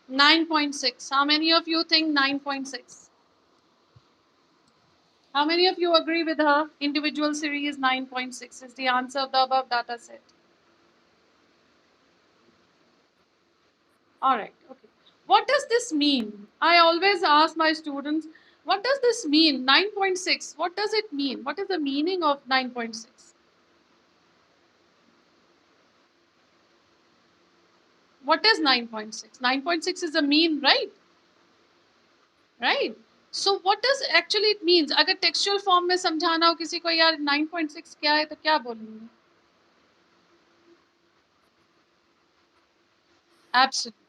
9.6. How many of you think 9.6? How many of you agree with her? Individual series 9.6 is the answer of the above data set. All right. Okay. What does this mean? I always ask my students, what does this mean? 9.6. What does it mean? What is the meaning of 9.6? What is 9.6? 9.6 is a mean, right? Right. So what does actually it means? अगर textual form में समझाना हो किसी को यार 9.6 क्या है तो क्या बोलेंगे? Absolutely.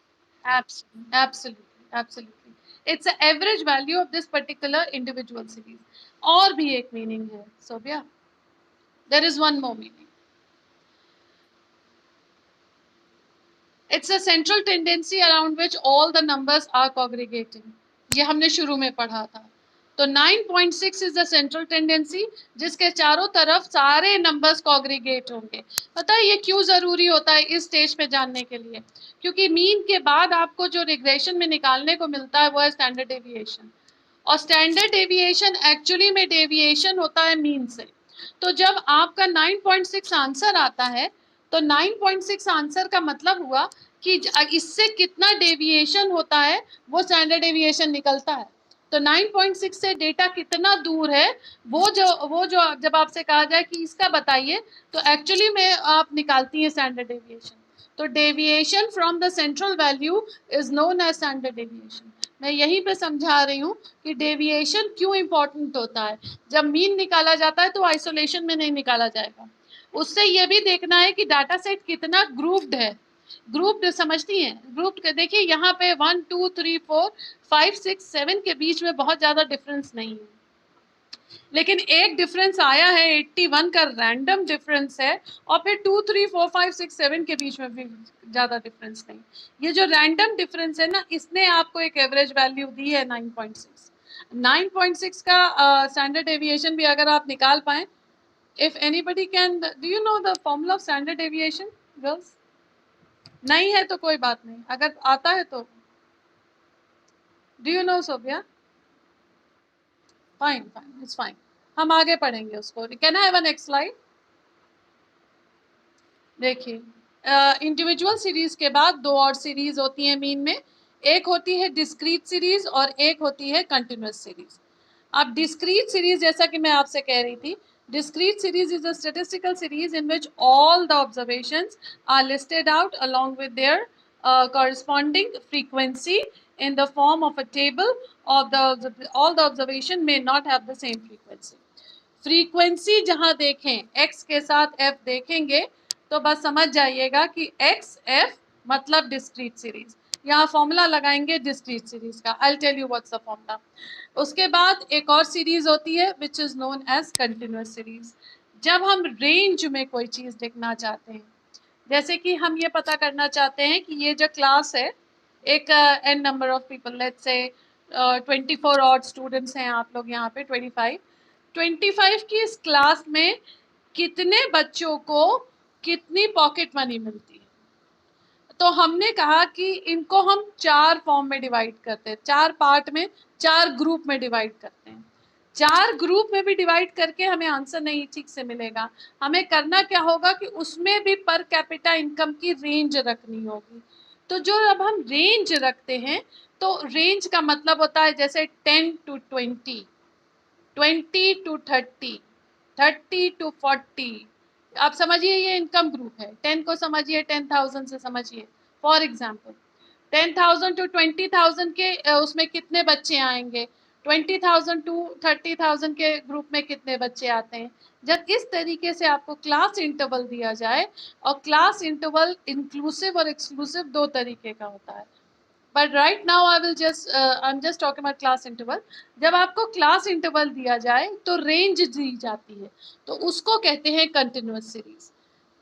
Absolutely. Absolutely. Absolutely. It's the average value of this particular individual series. और भी एक meaning है. So yeah, there is one more meaning. It's a central tendency around which all the numbers are congregating. ये हमने शुरू में पढ़ा था. तो 9.6 is the central tendency जिसके चारों तरफ सारे numbers congregate होंगे. पता है ये क्यों जरूरी होता है इस स्टेज पे जानने के लिए? क्योंकि मीन के बाद आपको जो रिग्रेशन में निकालने को मिलता है वो है स्टैंडर्ड डेविएशन. और स्टैंडर्ड डेविएशन एक्चुअली में डेविएशन होता है मीन से. तो जब आपका 9.6 आंसर आता है तो 9.6 आंसर का मतलब हुआ कि इससे कितना डेविएशन होता है वो स्टैंडर्ड डेविएशन निकलता है. तो 9.6 से डेटा कितना दूर है वो जो जब आपसे कहा जाए कि इसका बताइए तो एक्चुअली में आप निकालती हैं स्टैंडर्ड डेविएशन. तो deviation from the central value is known as standard deviation. मैं यहीं पे समझा रही हूँ कि डेविएशन क्यों इंपॉर्टेंट होता है. जब मीन निकाला जाता है तो आइसोलेशन में नहीं निकाला जाएगा. उससे ये भी देखना है कि डाटा सेट कितना ग्रुप्ड है. ग्रुप्ड समझती हैं? ग्रुप्ड देखिए यहाँ पे 1 2 3 4 5 6 7 के बीच में बहुत ज्यादा डिफरेंस नहीं है. लेकिन एक डिफरेंस आया है 81 का रैंडम डिफरेंस है और फिर 2 3 4 5 6 7 के बीच में भी ज़्यादा डिफरेंस नहीं. ये जो रैंडम डिफरेंस है ना इसने आपको एक एवरेज वैल्यू दी है 9.6. 9.6 का स्टैंडर्ड डेविएशन भी अगर आप निकाल पाए. If anybody can do you know the formula of standard deviation girls? नहीं है तो कोई बात नहीं, अगर आता है तो do you know Sophia? Fine fine it's fine. हम आगे पढ़ेंगे उसको. Can I have a next slide? देखिए इंडिविजुअल सीरीज के बाद दो और सीरीज होती है मीन में. एक होती है डिस्क्रीट सीरीज और एक होती है कंटिन्यूअस सीरीज. अब डिस्क्रीट सीरीज जैसा कि मैं आपसे कह रही थी, discrete series is a statistical series in which all the observations are listed out along with their corresponding frequency in the form of a table of the all the observation may not have the same frequency. Frequency जहां देखें x के साथ f देखेंगे तो बस समझ जाइएगा कि x f मतलब डिस्क्रीट सीरीज. यहाँ फॉर्मूला लगाएंगे डिस्क्रीट सीरीज का. I tell you what's the formula. उसके बाद एक और सीरीज होती है which is known as continuous series. जब हम रेंज में कोई चीज देखना चाहते हैं, जैसे कि हम ये पता करना चाहते हैं कि ये जो क्लास है एक an number of people let's say 24 odd students हैं आप लोग यहाँ पे 25 की इस क्लास में कितने बच्चों को कितनी पॉकेट मनी मिलती है. तो हमने कहा कि इनको हम चार फॉर्म में डिवाइड करते हैं, चार पार्ट में, चार ग्रुप में डिवाइड करते हैं. चार ग्रुप में भी डिवाइड करके हमें आंसर नहीं ठीक से मिलेगा. हमें करना क्या होगा कि उसमें भी पर कैपिटा इनकम की रेंज रखनी होगी. तो जो अब हम रेंज रखते हैं तो रेंज का मतलब होता है जैसे 10 to 20, 20 to 30, 30 to 40. आप समझिए ये इनकम ग्रुप है. 10 को समझिए 10,000 से समझिए. फॉर एग्जाम्पल 10,000 to 20,000 के उसमें कितने बच्चे आएंगे, 20,000 to 30,000 के ग्रुप में कितने बच्चे आते हैं. जब इस तरीके से आपको क्लास इंटरवल दिया जाए, और क्लास इंटरवल इंक्लूसिव और एक्सक्लूसिव दो तरीके का होता है. But right now I am just talking about class interval. जब आपको क्लास इंटरवल दिया जाए तो रेंज दी जाती है, तो उसको कहते हैं continuous series.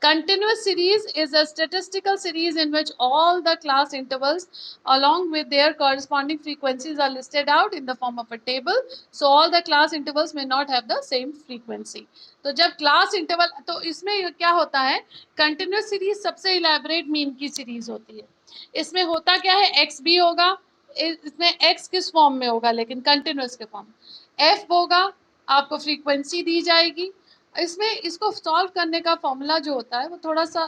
Continuous series is a statistical series in which all the class intervals along with their corresponding frequencies are listed out in the form of a table. So all the class intervals may not have the same frequency. तो जब class interval, तो इसमें क्या होता है, continuous series सबसे elaborate mean की series होती है. इसमें होता क्या है, एक्स भी होगा, इसमें एक्स किस फॉर्म में होगा, लेकिन कंटिन्यूस के फॉर्म. एफ होगा, आपको फ्रीक्वेंसी दी जाएगी. इसमें इसको सॉल्व करने का फॉर्मूला जो होता है वो थोड़ा सा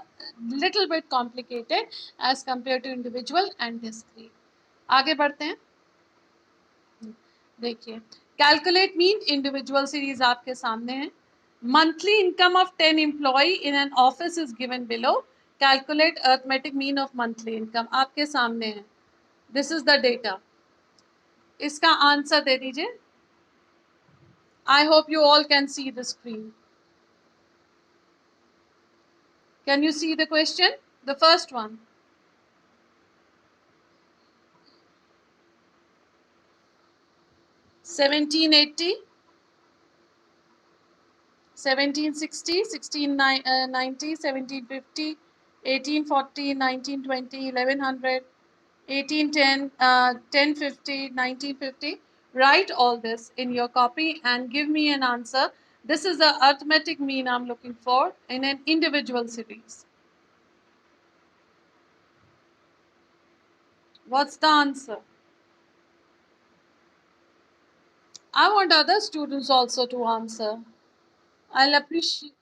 little bit complicated as compare to individual and discrete. आगे बढ़ते हैं. देखिए, कैलकुलेट मीन इंडिविजुअल सीरीज आपके सामने है. Monthly income of 10 employ in an office is given below. Calculate arithmetic mean of monthly income आपके सामने है. This is the data. इसका आंसर दे दीजिए. I hope you all can see the screen. Can you see the question? The first one. 1780, 1760, 1690, 1750, 1840, 1920, 1100, 1810, 1050, 1950. Write all this in your copy and give me an answer. This is the arithmetic mean I'm looking for in an individual series. What's the answer? I want other students also to answer. I'll appreciate.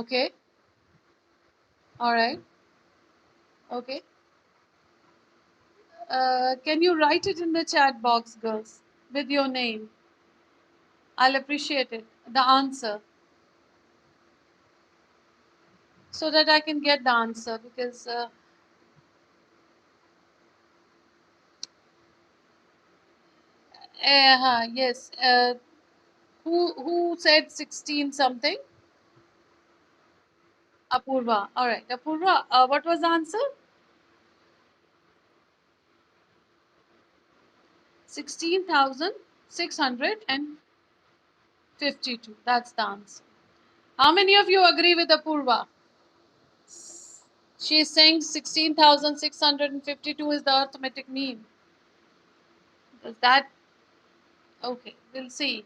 Okay. All right. Okay. Can you write it in the chat box, girls, with your name? I'll appreciate it. The answer. So that I can get the answer, because yes. Who said 16 something? Apurva. All right. Apurva, what was the answer? 16,652. That's the answer. How many of you agree with Apurva? She is saying 16,652 is the arithmetic mean. Does that? Okay, we'll see.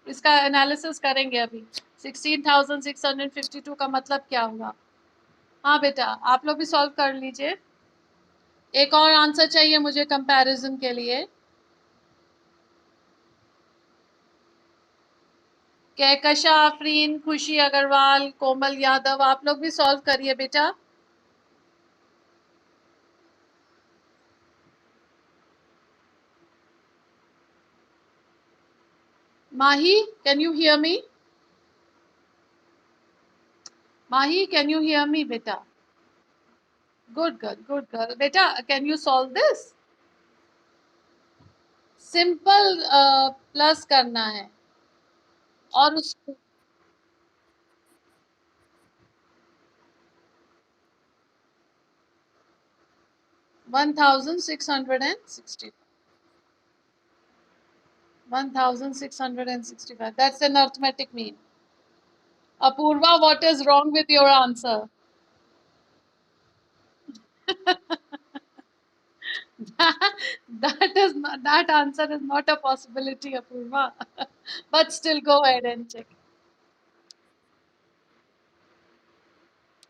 इसका analysis करेंगे अभी. 16,652 का मतलब क्या होगा? हाँ बेटा, आप लोग भी सॉल्व कर लीजिए. एक और आंसर चाहिए मुझे कंपैरिजन के लिए. कहकशा आफरीन, खुशी अग्रवाल, कोमल यादव, आप लोग भी सॉल्व करिए बेटा. Mahi, can you hear me? Mahi, can you hear me, beta? Good girl, good girl. Beta, can you solve this? Simple plus करना है और उसको 1660. 1665. That's an arithmetic mean. Apurva, what is wrong with your answer? That answer is not a possibility, Apurva. But still, go ahead and check.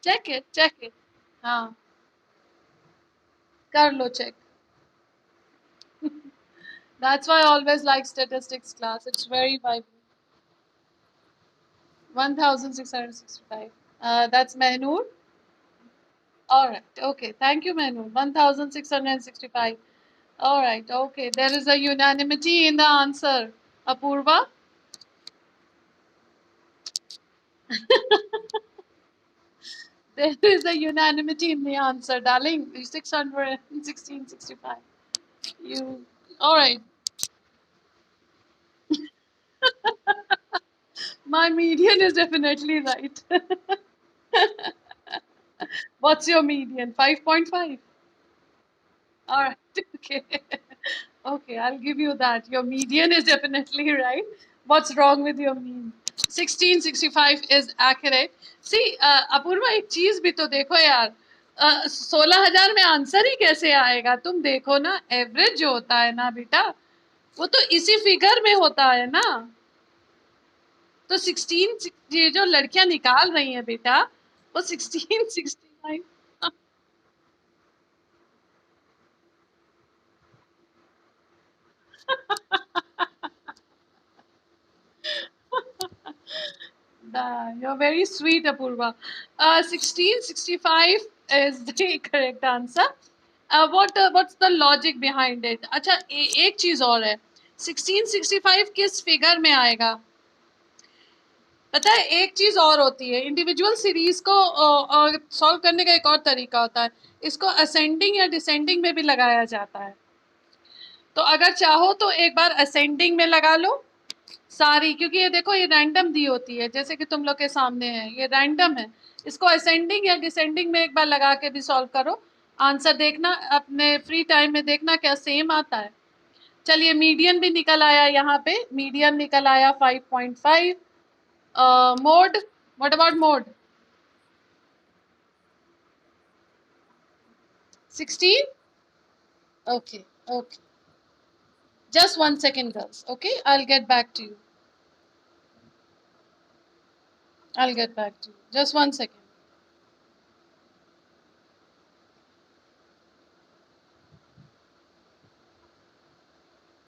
Check it, check it. हाँ, कर लो check. That's why I always like statistics class. It's very vibrant. 1665. That's Mehnoor. All right. Okay. Thank you, Mehnoor. 1665. All right. Okay. There is a unanimity in the answer. Apurva? There is a unanimity in the answer, darling. 61665. You. All right. My median is definitely right. What's your median? 5.5. All right. Okay. Okay, I'll give you that. Your median is definitely right. What's wrong with your mean? 1665 is accurate. See, Apoorva एक चीज भी तो देखो यार, 16,000 में answer ही कैसे आएगा? तुम देखो ना, एवरेज जो होता है ना बेटा, वो तो इसी फिगर में होता है ना। तो 16, ये जो लड़कियां निकाल रही हैं बेटा, वो 1669। You're very sweet, Apurva. 1665 is the correct answer. What's the logic behind it? अच्छा, एक चीज और है, 1665 किस फिगर में आएगा? पता है, एक चीज और होती है, इंडिविजुअल सीरीज को सॉल्व करने का एक और तरीका होता है, इसको असेंडिंग या डिसेंडिंग में भी लगाया जाता है। तो अगर चाहो तो एक बार असेंडिंग में लगा लो सारी, क्योंकि ये देखो ये रैंडम दी होती है, जैसे कि तुम लोग के सामने है, ये रैंडम है। इसको असेंडिंग या डिसेंडिंग में एक बार लगा के भी सॉल्व करो, आंसर देखना अपने फ्री टाइम में, देखना क्या सेम आता है। चलिए, मीडियन भी निकल आया, यहाँ पे मीडियन निकल आया 5.5। Mode, what about mode? 16? Okay, okay. Just 1 second, girls. Okay, I'll get back to you. I'll get back to you. Just 1 second.